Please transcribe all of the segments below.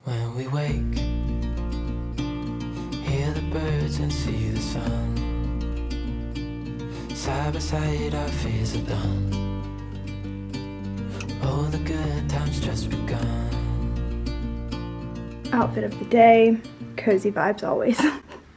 When we wake, hear the birds and see the sun. Side by side our fears are done. Oh, the good times just begun. Outfit of the day, cozy vibes always.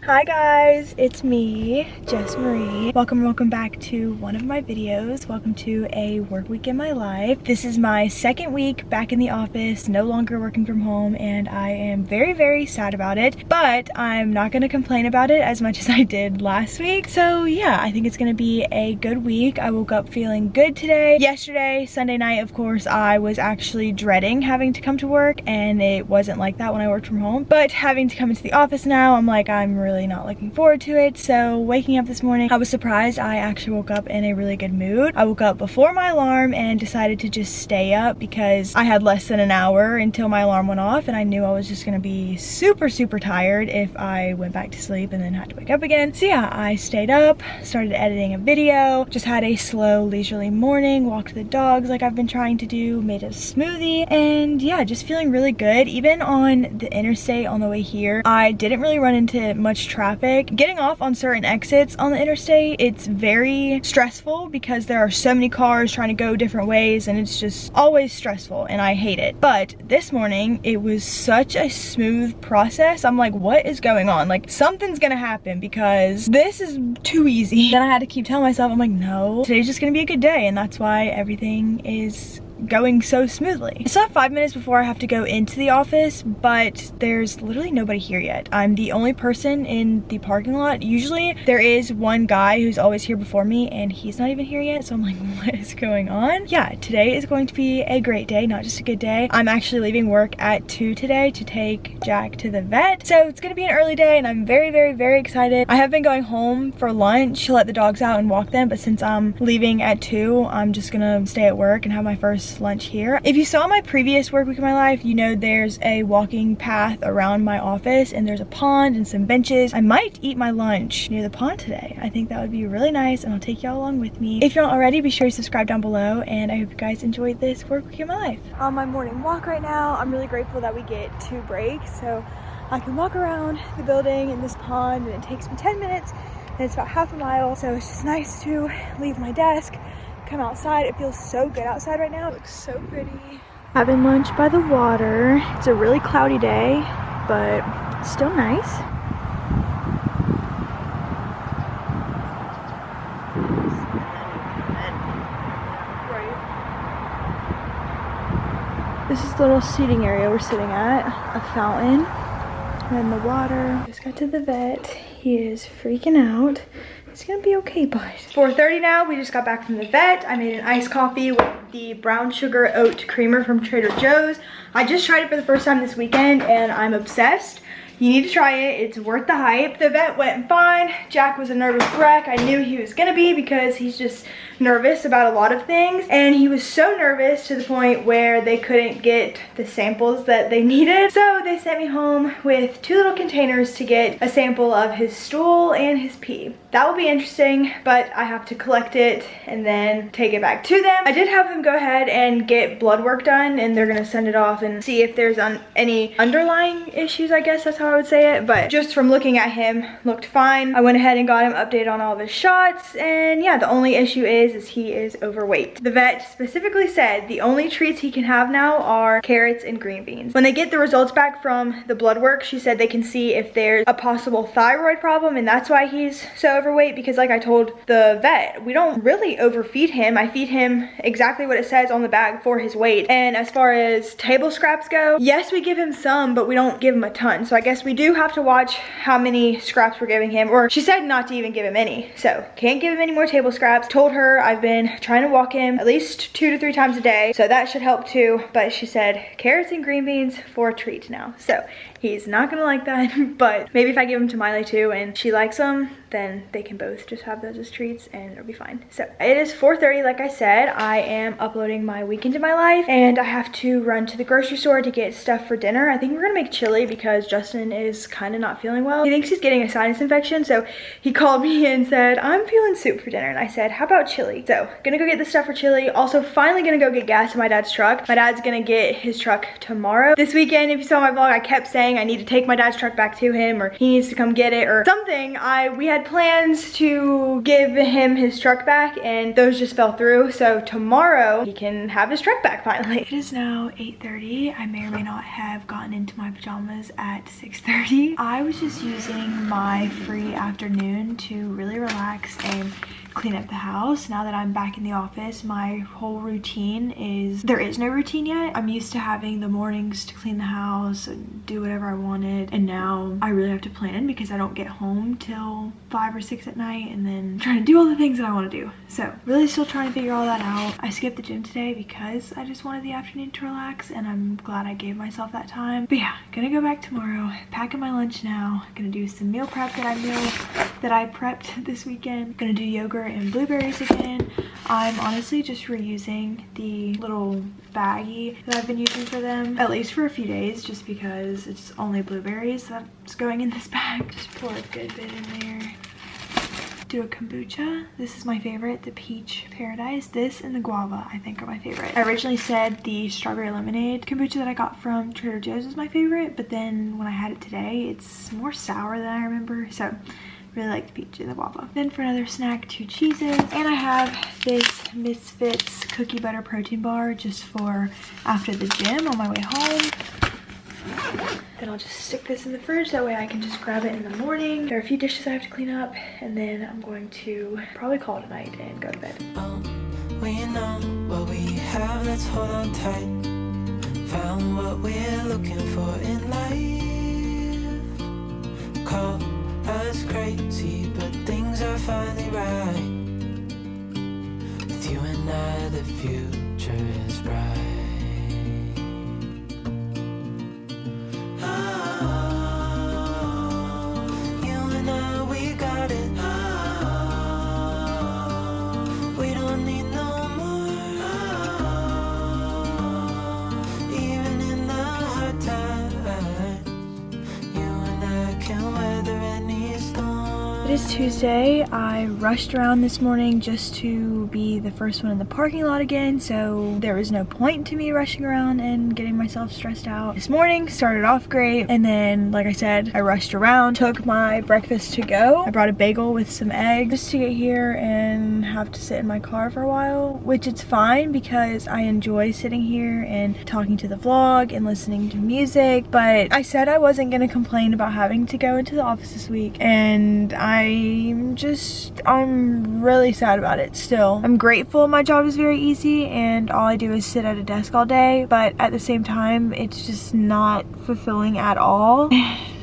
Hi guys, it's me, Jess Marie. Welcome back to one of my videos. Welcome to a work week in my life. This is my second week back in the office, no longer working from home, and I am very sad about it, but I'm not gonna complain about it as much as I did last week. So yeah, I think it's gonna be a good week. I woke up feeling good today. Yesterday, Sunday night, of course, I was actually dreading having to come to work, and it wasn't like that when I worked from home, but having to come into the office now, I'm like, I'm really not looking forward to it. So waking up this morning, I was surprised. I actually woke up in a really good mood. I woke up before my alarm and decided to just stay up because I had less than an hour until my alarm went off, and I knew I was just gonna be super tired if I went back to sleep and then had to wake up again. So yeah, I stayed up, started editing a video, just had a slow leisurely morning, walked the dogs like I've been trying to do, made a smoothie, and yeah, just feeling really good. Even on the interstate on the way here, I didn't really run into much traffic. Getting off on certain exits on the interstate, it's very stressful because there are so many cars trying to go different ways, and it's just always stressful and I hate it. But this morning, it was such a smooth process. I'm like, what is going on? Like, something's gonna happen because this is too easy. Then I had to keep telling myself, I'm like, no, today's just gonna be a good day, and that's why everything is going so smoothly. I still have 5 minutes before I have to go into the office, but there's literally nobody here yet. I'm the only person in the parking lot. Usually there is one guy who's always here before me, and he's not even here yet, so I'm like, what is going on? Yeah, today is going to be a great day, not just a good day. I'm actually leaving work at 2 today to take Jack to the vet, so it's gonna be an early day, and I'm very excited. I have been going home for lunch to let the dogs out and walk them, but since I'm leaving at 2, I'm just gonna stay at work and have my first lunch here. If you saw my previous work week in my life, you know there's a walking path around my office, and there's a pond and some benches. I might eat my lunch near the pond today. I think that would be really nice, and I'll take y'all along with me. If you're not already, be sure to subscribe down below, and I hope you guys enjoyed this work week in my life. On my morning walk right now, I'm really grateful that we get 2 breaks, so I can walk around the building in this pond, and it takes me 10 minutes, and it's about half a mile, so it's just nice to leave my desk, come outside. It feels so good outside right now. It looks so pretty. Having lunch by the water. It's a really cloudy day, but still nice. This is the little seating area we're sitting at. A fountain and the water. Just got to the vet. He is freaking out. It's gonna be okay, bud. 4:30 now. We just got back from the vet. I made an iced coffee with the brown sugar oat creamer from Trader Joe's. I just tried it for the first time this weekend, and I'm obsessed. You need to try it. It's worth the hype. The vet went fine. Jack was a nervous wreck. I knew he was gonna be because he's just nervous about a lot of things, and he was so nervous to the point where they couldn't get the samples that they needed. So they sent me home with 2 little containers to get a sample of his stool and his pee. That will be interesting, but I have to collect it and then take it back to them. I did have them go ahead and get blood work done, and they're gonna send it off and see if there's any underlying issues, I guess that's how I would say it. But just from looking at him, looked fine. I went ahead and got him updated on all of his shots, and yeah, the only issue is he is overweight. The vet specifically said the only treats he can have now are carrots and green beans. When they get the results back from the blood work, she said they can see if there's a possible thyroid problem, and that's why he's so overweight, because like I told the vet, we don't really overfeed him. I feed him exactly what it says on the bag for his weight. And as far as table scraps go, yes, we give him some, but we don't give him a ton. So I guess we do have to watch how many scraps we're giving him, or she said not to even give him any. So can't give him any more table scraps. Told her I've been trying to walk him at least 2 to 3 times a day, so that should help too. But she said carrots and green beans for a treat now. So he's not gonna like that, but maybe if I give him to Miley too and she likes them, then they can both just have those as treats and it'll be fine. So it is 4:30, like I said. I am uploading my week into my life and I have to run to the grocery store to get stuff for dinner. I think we're gonna make chili because Justin is kind of not feeling well. He thinks he's getting a sinus infection, so he called me and said, I'm feeling soup for dinner. And I said, how about chili? So gonna go get the stuff for chili. Also finally gonna go get gas in my dad's truck. My dad's gonna get his truck tomorrow. This weekend, if you saw my vlog, I kept saying I need to take my dad's truck back to him, or he needs to come get it or something. We had plans to give him his truck back and those just fell through. So tomorrow he can have his truck back finally. It is now 8:30. I may or may not have gotten into my pajamas at 6:30. I was just using my free afternoon to really relax and clean up the house. Now that I'm back in the office, my whole routine is, there is no routine yet. I'm used to having the mornings to clean the house and do whatever I wanted, and now I really have to plan because I don't get home till 5 or 6 at night, and then trying to do all the things that I want to do. So really still trying to figure all that out. I skipped the gym today because I just wanted the afternoon to relax, and I'm glad I gave myself that time. But yeah, gonna go back tomorrow, packing my lunch now, gonna do some meal prep that I prepped this weekend, gonna do yogurt and blueberries again. I'm honestly just reusing the little baggie that I've been using for them, at least for a few days, just because it's only blueberries that's going in this bag. Just pour a good bit in there. Do a kombucha. This is my favorite, the peach paradise. This and the guava I think are my favorite. I originally said the strawberry lemonade kombucha that I got from Trader Joe's is my favorite, but then when I had it today, it's more sour than I remember, so really like the peach and the guava. Then for another snack, 2 cheeses, and I have this Misfits cookie butter protein bar just for after the gym on my way home. Then I'll just stick this in the fridge, that way I can just grab it in the morning. There are a few dishes I have to clean up, and then I'm going to probably call it a night and go to bed. We know what we have, let's hold on tight. Found what we're looking for in life. Call us crazy, but things are finally right. With you and I, the future is bright. It is Tuesday. I rushed around this morning just to be the first one in the parking lot again, so there was no point to me rushing around and getting myself stressed out. This morning started off great, and then like I said, I rushed around, took my breakfast to go. I brought a bagel with some eggs just to get here and have to sit in my car for a while, which it's fine because I enjoy sitting here and talking to the vlog and listening to music. But I said I wasn't gonna complain about having to go into the office this week, and I'm really sad about it still. I'm grateful my job is very easy and all I do is sit at a desk all day, but at the same time, it's just not fulfilling at all.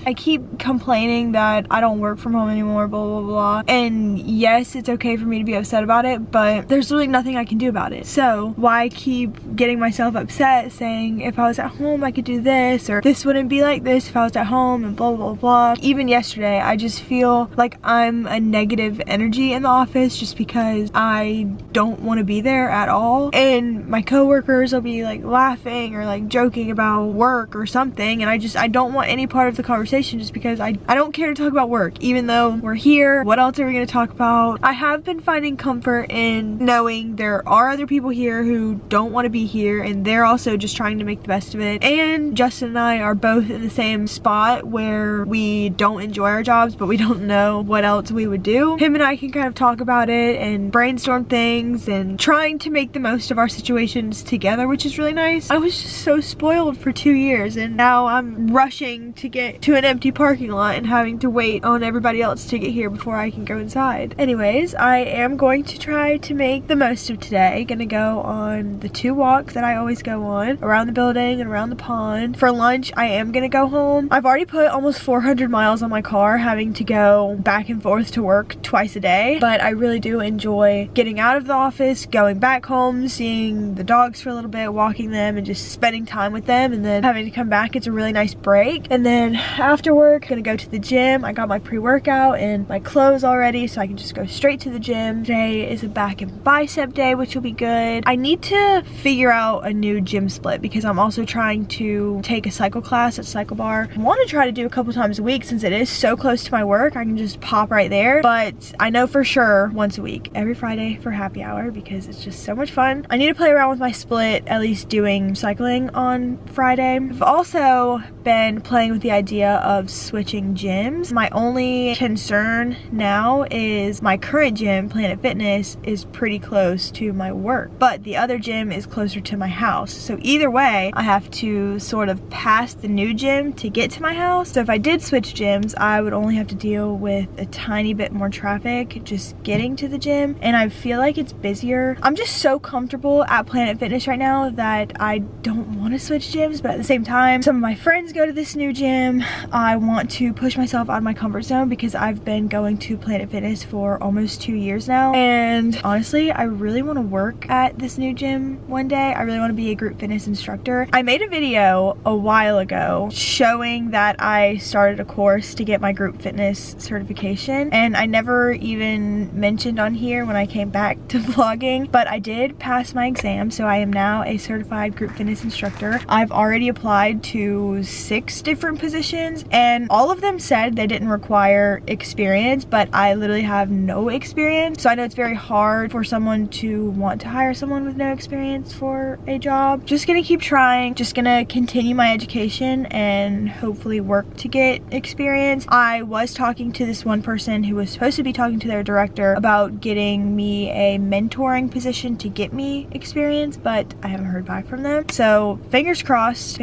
I keep complaining that I don't work from home anymore, blah, blah, blah. And yes, it's okay for me to be upset about it, but there's really nothing I can do about it. So why keep getting myself upset saying if I was at home, I could do this, or this wouldn't be like this if I was at home, and blah, blah, blah. Even yesterday, I just feel like I'm a negative energy in the office just because I don't want to be there at all. And my coworkers will be like laughing or like joking about work or something, and I don't want any part of the conversation just because I don't care to talk about work, even though we're here. What else are we going to talk about? I have been finding comfort in knowing there are other people here who don't want to be here, and they're also just trying to make the best of it. And Justin and I are both in the same spot where we don't enjoy our jobs, but we don't know what else we would do. Him and I can kind of talk about it and brainstorm things and trying to make the most of our situations together, which is really nice. I was just so spoiled for 2 years, and now I'm rushing to get to an empty parking lot and having to wait on everybody else to get here before I can go inside. Anyways, I am going to try to make the most of today. Gonna go on the 2 walks that I always go on, around the building and around the pond. For lunch, I am gonna go home. I've already put almost 400 miles on my car, having to go back and forth to work twice a day, but I really do enjoy getting out of the office, going back home, seeing the dogs for a little bit, walking them, and just spending time with them, and then having to come back. It's a really nice break. And then after work, gonna go to the gym. I got my pre-workout and my clothes already, so I can just go straight to the gym. Today is a back and bicep day, which will be good. I need to figure out a new gym split because I'm also trying to take a cycle class at Cycle Bar. I want to try to do a couple times a week since it is so close to my work. I can just pop right there, but I know for sure once a week, every Friday for happy hour, because it's just so much fun. I need to play around with my split, at least doing cycling on Friday. I've also been playing with the idea of switching gyms. My only concern now is my current gym, Planet Fitness, is pretty close to my work, but the other gym is closer to my house. So either way, I have to sort of pass the new gym to get to my house. So if I did switch gyms, I would only have to deal with a tiny bit more traffic just getting to the gym, and I feel like it's busier. I'm just so comfortable at Planet Fitness right now that I don't want to switch gyms, but at the same time, some of my friends go to this new gym. I want to push myself out of my comfort zone because I've been going to Planet Fitness for almost 2 years now, and honestly, I really want to work at this new gym one day. I really want to be a group fitness instructor. I made a video a while ago showing that I started a course to get my group fitness certification, and I never even mentioned on here when I came back to vlogging, but I did pass my exam, so I am now a certified group fitness instructor. I've already applied to 6 different positions, and all of them said they didn't require experience, but I literally have no experience, so I know it's very hard for someone to want to hire someone with no experience for a job. Just gonna keep trying, just gonna continue my education and hopefully work to get experience. I was talking to this one person who was supposed to be talking to their director about getting me a mentoring position to get me experience, but I haven't heard back from them. So fingers crossed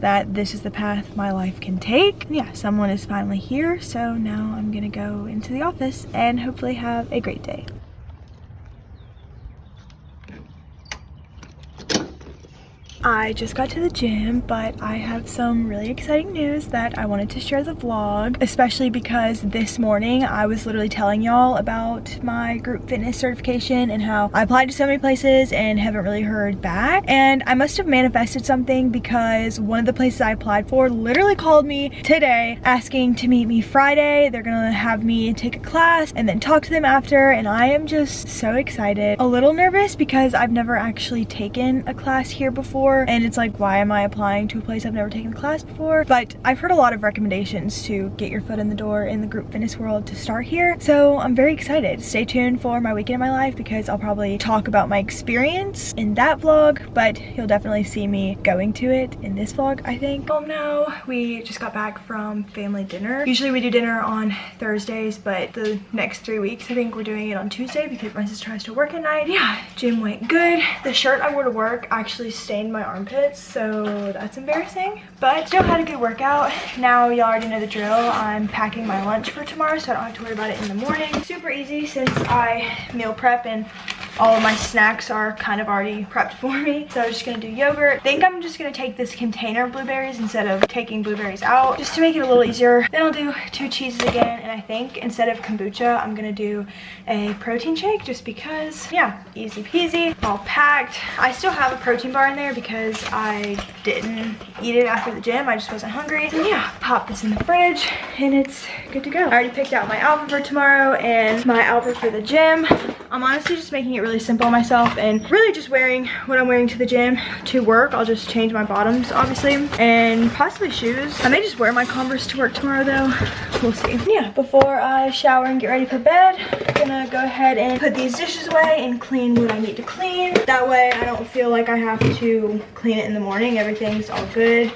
that this is the path my life can take. Yeah, someone is finally here, so now I'm gonna go into the office and hopefully have a great day. I just got to the gym, but I have some really exciting news that I wanted to share the vlog, especially because this morning I was literally telling y'all about my group fitness certification and how I applied to so many places and haven't really heard back. And I must have manifested something because one of the places I applied for literally called me today asking to meet me Friday. They're gonna have me take a class and then talk to them after, and I am just so excited. A little nervous because I've never actually taken a class here before, and it's like, why am I applying to a place I've never taken a class before? But I've heard a lot of recommendations to get your foot in the door in the group fitness world to start here, so I'm very excited. Stay tuned for my weekend in my life because I'll probably talk about my experience in that vlog, but you'll definitely see me going to it in this vlog, I think. Home now. We just got back from family dinner. Usually we do dinner on Thursdays, but the next 3 weeks I think we're doing it on Tuesday because my sister has to work at night. Yeah, gym went good. The shirt I wore to work actually stained my armpits, so that's embarrassing, but still had a good workout. Now y'all already know the drill. I'm packing my lunch for tomorrow, so I don't have to worry about it in the morning. Super easy since I meal prep and all of my snacks are kind of already prepped for me. So I'm just gonna do yogurt. I think I'm just gonna take this container of blueberries instead of taking blueberries out, just to make it a little easier. Then I'll do 2 cheeses again, and I think instead of kombucha, I'm gonna do a protein shake just because, yeah, easy peasy, all packed. I still have a protein bar in there because I didn't eat it after the gym. I just wasn't hungry. So yeah, pop this in the fridge and it's good to go. I already picked out my outfit for tomorrow and my outfit for the gym. I'm honestly just making it really simple on myself and really just wearing what I'm wearing to the gym. To work, I'll just change my bottoms, obviously, and possibly shoes. I may just wear my Converse to work tomorrow though. We'll see. Yeah, before I shower and get ready for bed, I'm gonna go ahead and put these dishes away and clean what I need to clean. That way I don't feel like I have to clean it in the morning. Everything's all good.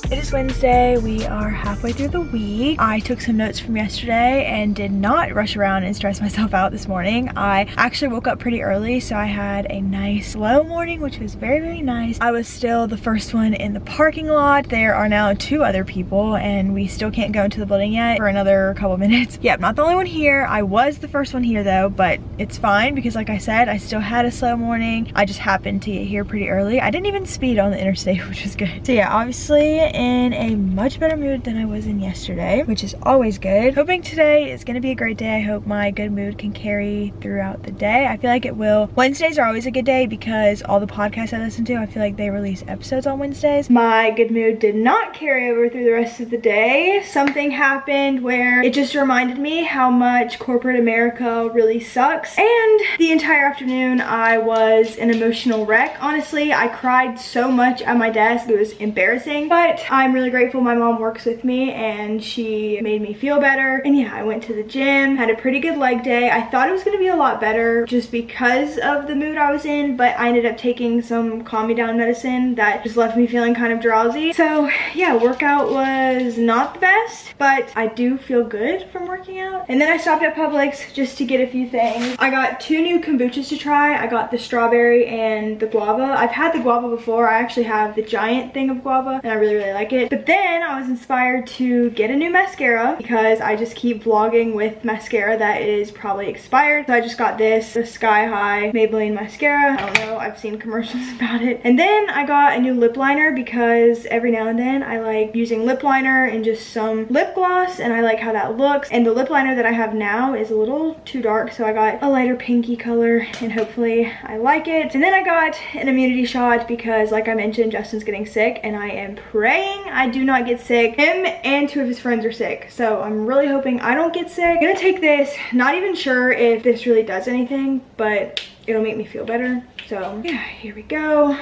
It is Wednesday. We are halfway through the week. I took some notes from yesterday and did not rush around and stress myself out this morning. I actually woke up pretty early, so I had a nice slow morning, which was very, very nice. I was still the first one in the parking lot. There are now 2 other people and we still can't go into the building yet for another couple minutes. Yeah, I'm not the only one here. I was the first one here though, but it's fine because like I said, I still had a slow morning. I just happened to get here pretty early. I didn't even speed on the interstate, which was good. So yeah, obviously in a much better mood than I was in yesterday, which is always good. Hoping today is gonna be a great day. I hope my good mood can carry throughout the day. I feel like it will. Wednesdays are always a good day because all the podcasts I listen to, I feel like they release episodes on Wednesdays. My good mood did not carry over through the rest of the day. Something happened where it just reminded me how much corporate America really sucks. And the entire afternoon I was an emotional wreck. Honestly, I cried so much at my desk. It was embarrassing, but I'm really grateful my mom works with me and she made me feel better. And yeah, I went to the gym, had a pretty good leg day. I thought it was gonna be a lot better just because of the mood I was in, but I ended up taking some calm me down medicine that just left me feeling kind of drowsy. So yeah, workout was not the best, but I do feel good from working out. And then I stopped at Publix just to get a few things. I got 2 new kombuchas to try. I got the strawberry and the guava. I've had the guava before. I actually have the giant thing of guava and I really, really like it. But then I was inspired to get a new mascara because I just keep vlogging with mascara that is probably expired. So I just got this, the Sky High Maybelline mascara. I don't know, I've seen commercials about it. And then I got a new lip liner because every now and then I like using lip liner and just some lip gloss and I like how that looks. And the lip liner that I have now is a little too dark, so I got a lighter pinky color and hopefully I like it. And then I got an immunity shot because like I mentioned, Justin's getting sick and I am praying I do not get sick. Him and 2 of his friends are sick, so I'm really hoping I don't get sick. I'm gonna take this, not even sure if this really does anything, but it'll make me feel better. So yeah, here we go.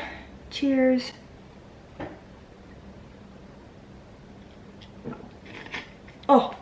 Cheers. Oh,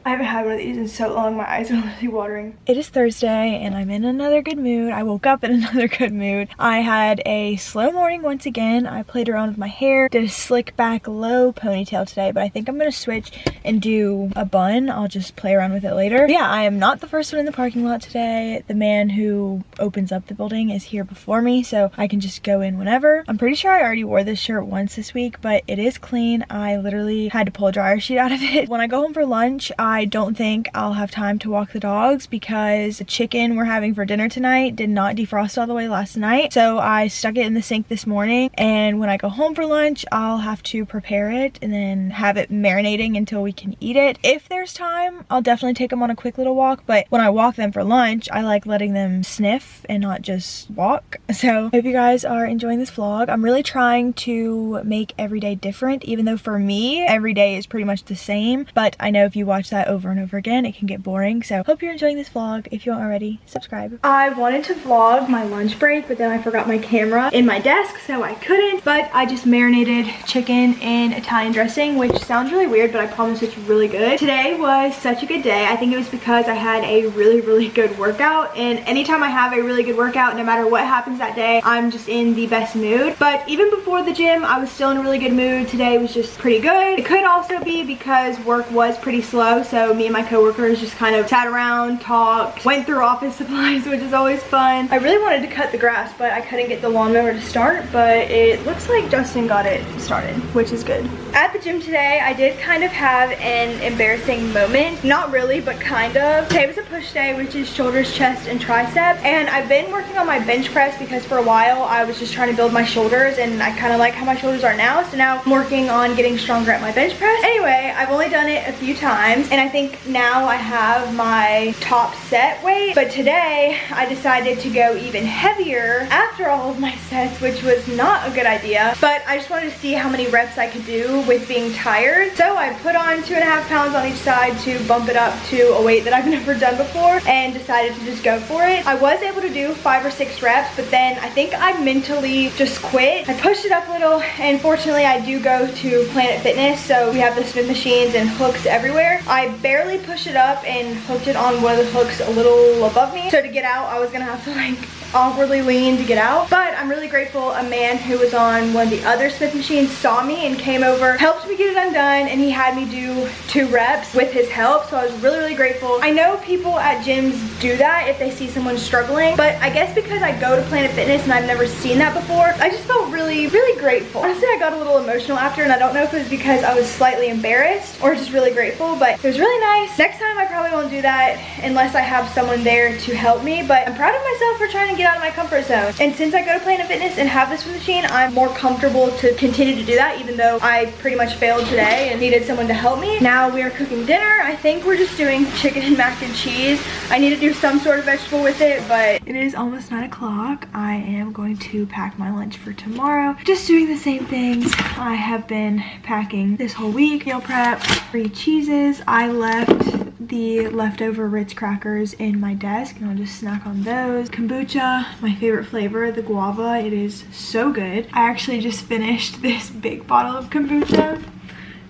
I haven't had one of these in so long, my eyes are literally watering. It is Thursday and I'm in another good mood. I woke up in another good mood. I had a slow morning once again. I played around with my hair, did a slick back low ponytail today, but I think I'm gonna switch and do a bun. I'll just play around with it later. Yeah, I am not the first one in the parking lot today. The man who opens up the building is here before me, so I can just go in whenever. I'm pretty sure I already wore this shirt once this week, but it is clean. I literally had to pull a dryer sheet out of it. When I go home for lunch, I don't think I'll have time to walk the dogs because the chicken we're having for dinner tonight did not defrost all the way last night. So I stuck it in the sink this morning, and when I go home for lunch, I'll have to prepare it and then have it marinating until we can eat it. If there's time, I'll definitely take them on a quick little walk, but when I walk them for lunch, I like letting them sniff and not just walk. So I hope you guys are enjoying this vlog. I'm really trying to make every day different, even though for me, every day is pretty much the same, but I know if you watch that over and over again, it can get boring. So hope you're enjoying this vlog. If you aren't already, subscribe. I wanted to vlog my lunch break, but then I forgot my camera in my desk, so I couldn't. But I just marinated chicken in Italian dressing, which sounds really weird, but I promise it's really good. Today was such a good day. I think it was because I had a really, really good workout, and anytime I have a really good workout, no matter what happens that day, I'm just in the best mood. But even before the gym, I was still in a really good mood. Today was just pretty good. It could also be because work was pretty slow, so me and my coworkers just kind of sat around, talked, went through office supplies, which is always fun. I really wanted to cut the grass, but I couldn't get the lawnmower to start, but it looks like Justin got it started, which is good. At the gym today, I did kind of have an embarrassing moment. Not really, but kind of. Today was a push day, which is shoulders, chest, and tricep, and I've been working on my bench press because for a while I was just trying to build my shoulders, and I kind of like how my shoulders are now, so now I'm working on getting stronger at my bench press. Anyway, I've only done it a few times, and I think now I have my top set weight, but today I decided to go even heavier after all of my sets, which was not a good idea, but I just wanted to see how many reps I could do with being tired. So I put on 2.5 pounds on each side to bump it up to a weight that I've never done before and decided to just go for it. I was able to do 5 or 6 reps, but then I think I mentally just quit. I pushed it up a little, and fortunately I do go to Planet Fitness, so we have the Smith machines and hooks everywhere. I barely pushed it up and hooked it on one of the hooks a little above me. So to get out, I was gonna have to like awkwardly lean to get out. But I'm really grateful a man who was on one of the other Smith machines saw me and came over, helped me get it undone, and he had me do 2 reps with his help. So I was really, really grateful. I know people at gyms do that if they see someone struggling, but I guess because I go to Planet Fitness and I've never seen that before, I just felt really, really grateful. Honestly, I got a little emotional after, and I don't know if it was because I was slightly embarrassed or just really grateful, but it was really nice. Next time I probably won't do that unless I have someone there to help me, but I'm proud of myself for trying to get out of my comfort zone. And since I go to Planet Fitness and have this machine, I'm more comfortable to continue to do that, even though I pretty much failed today and needed someone to help me. Now we are cooking dinner. I think we're just doing chicken and mac and cheese. I need to do some sort of vegetable with it, but it is almost 9 o'clock. I am going to pack my lunch for tomorrow. Just doing the same things I have been packing this whole week. Meal prep, 3 cheeses. I left the leftover Ritz crackers in my desk and I'll just snack on those. Kombucha, my favorite flavor, the guava. It is so good. I actually just finished this big bottle of kombucha.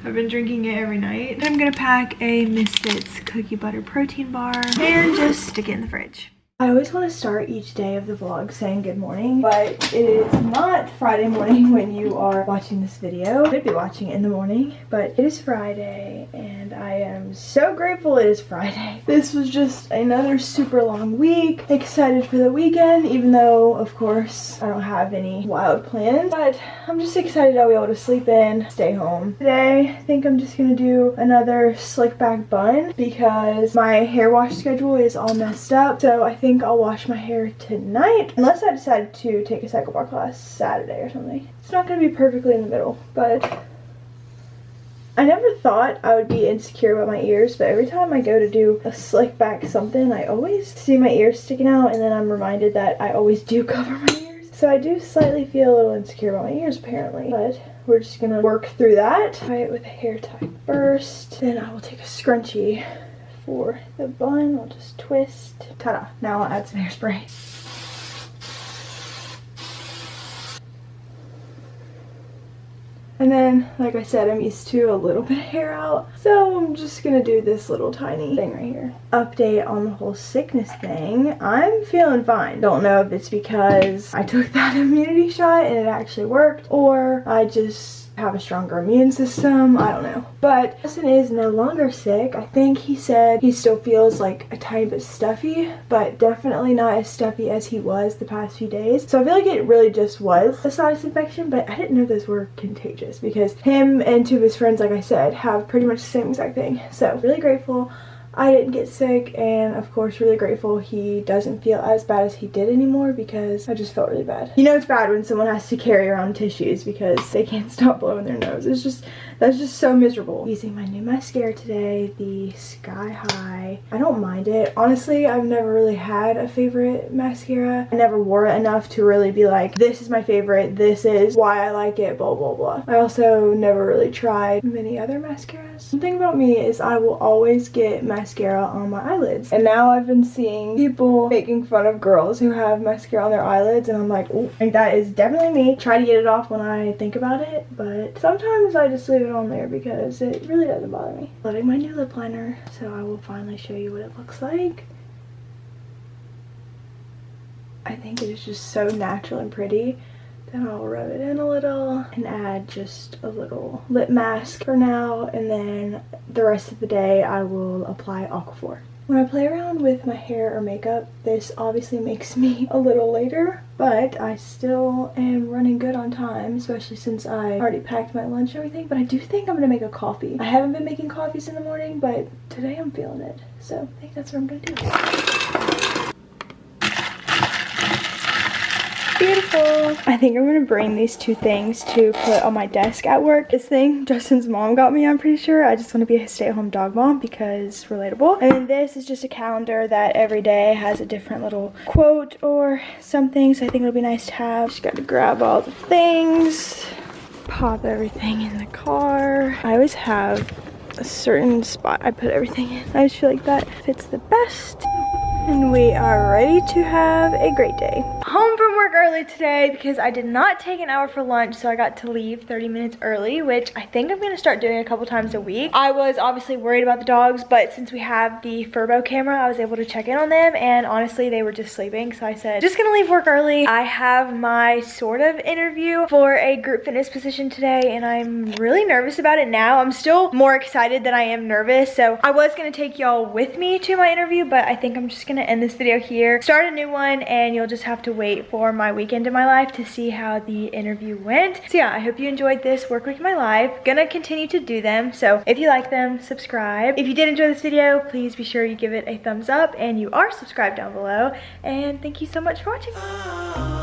I've been drinking it every night. I'm gonna pack a Misfits cookie butter protein bar and just stick it in the fridge. I always want to start each day of the vlog saying good morning, but it is not Friday morning when you are watching this video. I could be watching it in the morning, but it is Friday and I am so grateful it is Friday. This was just another super long week. Excited for the weekend, even though of course I don't have any wild plans, but I'm just excited I'll be able to sleep in, stay home. Today I think I'm just gonna do another slick back bun because my hair wash schedule is all messed up, so I think I'll wash my hair tonight unless I decide to take a cycle bar class Saturday or something. It's not going to be perfectly in the middle, but I never thought I would be insecure about my ears, but every time I go to do a slick back something, I always see my ears sticking out, and then I'm reminded that I always do cover my ears. So I do slightly feel a little insecure about my ears apparently, but we're just going to work through that. Tie it with a hair tie first, then I will take a scrunchie for the bun. I'll just twist. Ta-da! Now I'll add some hairspray. And then, like I said, I'm used to a little bit of hair out, so I'm just gonna do this little tiny thing right here. Update on the whole sickness thing. I'm feeling fine. Don't know if it's because I took that immunity shot and it actually worked, or I just have a stronger immune system. I don't know. But Justin is no longer sick. I think he said he still feels like a tiny bit stuffy, but definitely not as stuffy as he was the past few days. So I feel like it really just was a sinus infection, but I didn't know those were contagious because him and 2 of his friends, like I said, have pretty much the same exact thing. So really grateful I didn't get sick, and of course really grateful he doesn't feel as bad as he did anymore because I just felt really bad. You know it's bad when someone has to carry around tissues because they can't stop blowing their nose. It's just, that's just so miserable. Using my new mascara today, the Sky High. I don't mind it. Honestly, I've never really had a favorite mascara. I never wore it enough to really be like, this is my favorite, this is why I like it, blah blah blah. I also never really tried many other mascaras. One thing about me is I will always get mascara on my eyelids, and now I've been seeing people making fun of girls who have mascara on their eyelids, and I'm like, oh, like that is definitely me. Try to get it off when I think about it, but sometimes I just leave it on there because it really doesn't bother me. Loving my new lip liner, so I will finally show you what it looks like. I think it is just so natural and pretty. Then I'll rub it in a little and add just a little lip mask for now, and then the rest of the day I will apply Aquaphor. When I play around with my hair or makeup, this obviously makes me a little later, but I still am running good on time, especially since I already packed my lunch and everything. But I do think I'm gonna make a coffee. I haven't been making coffees in the morning, but today I'm feeling it, so I think that's what I'm gonna do. Beautiful. I think I'm gonna bring these 2 things to put on my desk at work. This thing Justin's mom got me, I'm pretty sure. I just want to be a stay-at-home dog mom because relatable. And then this is just a calendar that every day has a different little quote or something, so I think it'll be nice to have. Just gotta grab all the things, pop everything in the car. I always have a certain spot I put everything in. I just feel like that fits the best. And we are ready to have a great day. Home from work. work early today because I did not take an hour for lunch, so I got to leave 30 minutes early, which I think I'm gonna start doing a couple times a week. I was obviously worried about the dogs, but since we have the Furbo camera, I was able to check in on them, and honestly, they were just sleeping, so I said, just gonna leave work early. I have my sort of interview for a group fitness position today, and I'm really nervous about it now. I'm still more excited than I am nervous, so I was gonna take y'all with me to my interview, but I think I'm just gonna end this video here, start a new one, and you'll just have to wait for my weekend in my life to see how the interview went. So yeah, I hope you enjoyed this work week in my life. Gonna continue to do them, so if you like them, subscribe. If you did enjoy this video, please be sure you give it a thumbs up, and you are subscribed down below, and thank you so much for watching.